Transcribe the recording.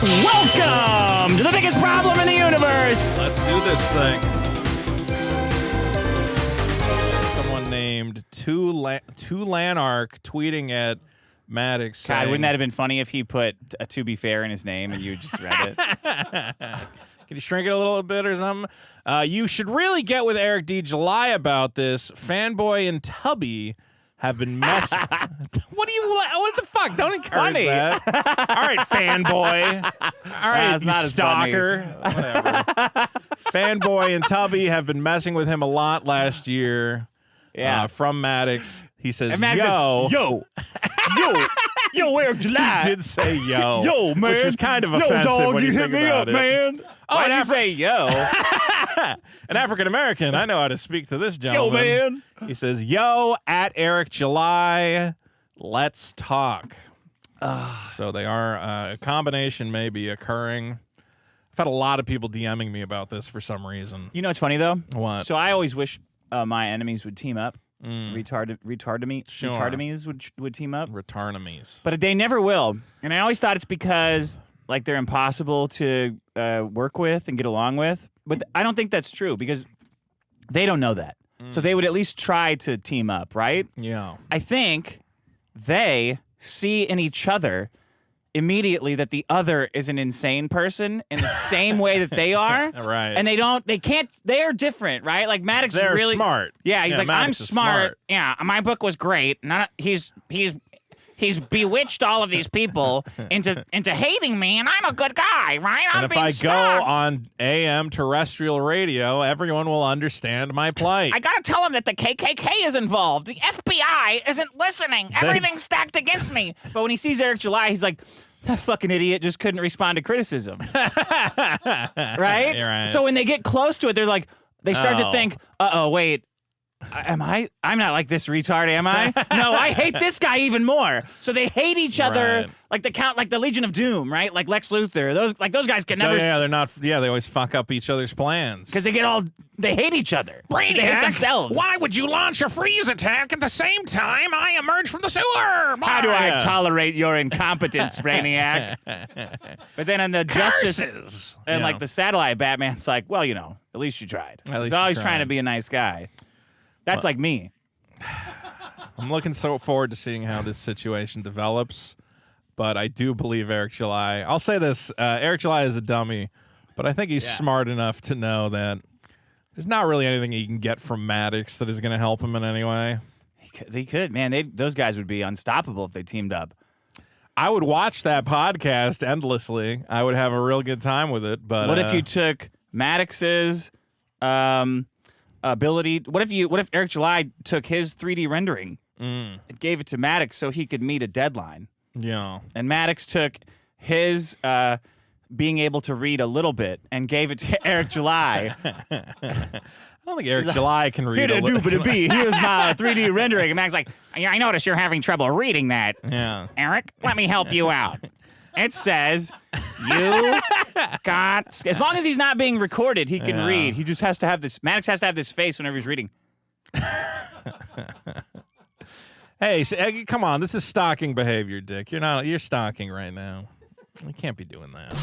Welcome to the biggest problem in the universe. Let's do this thing. Someone named Two Lanark tweeting at Maddox. God, saying, wouldn't that have been funny if he put "to be fair" in his name and you just read it? Can you shrink it a little bit or something? You should really get with Eric D. July about this. Fanboy and Tubby have been messing. What the fuck? Don't encourage that. All right, fanboy. All right, you stalker. Whatever. Fanboy and Tubby have been messing with him a lot last year. Yeah. From Maddox. He says, yo, Eric July. He did say yo. Yo, man. Which is kind of offensive dog, when you hit think me about up, it. man. Why'd you say yo? An African-American, I know how to speak to this gentleman. Yo, man. He says, yo, at Eric July, let's talk. So they are, a combination may be occurring. I've had a lot of people DMing me about this for some reason. You know what's funny, though? What? So I always wish my enemies would team up. Sure. Retardamies would team up. Retardamies. But they never will. And I always thought it's because like they're impossible to work with and get along with. But I don't think that's true because they don't know that. So they would at least try to team up, right? Yeah. I think they see in each other immediately that the other is an insane person in the same way that they are. Right. And they're different, right? Like Maddox is They're really smart. Yeah, he's like, Maddox I'm is smart. Yeah, my book was great. He's bewitched all of these people into hating me, and I'm a good guy, right? And if I go on AM terrestrial radio, everyone will understand my plight. I gotta tell him that the KKK is involved. The FBI isn't listening. Everything's stacked against me. But when he sees Eric July, he's like, that fucking idiot just couldn't respond to criticism. Right? You're right. So when they get close to it, they're like, they start to think, wait. I'm not like this retard, am I? No, I hate this guy even more. So they hate each other like the Legion of Doom, right? Like Lex Luthor. Those guys can never. Yeah, they're not. Yeah, they always fuck up each other's plans because they hate each other. They hate themselves. Why would you launch a freeze attack at the same time I emerge from the sewer? How do I tolerate your incompetence, Brainiac? But then in the Justice and like the Satellite, Batman's like, well, at least you tried. He's always trying to be a nice guy. That's like me. I'm looking so forward to seeing how this situation develops, but I do believe Eric July. I'll say this, Eric July is a dummy, but I think he's smart enough to know that there's not really anything he can get from Maddox that is going to help him in any way. They could, man. Those guys would be unstoppable if they teamed up. I would watch that podcast endlessly. I would have a real good time with it. But what if you took Maddox's ability? What if Eric July took his 3D rendering and gave it to Maddox so he could meet a deadline? Yeah. And Maddox took his being able to read a little bit and gave it to Eric July. I don't think Eric July can read a little bit. Here's my 3D rendering. And Maddox like, I notice you're having trouble reading that. Yeah. Eric, let me help you out. It says you got. As long as he's not being recorded, he can read. He just has to have this. Maddox has to have this face whenever he's reading. Hey, come on! This is stalking behavior, Dick. You're stalking right now. You can't be doing that.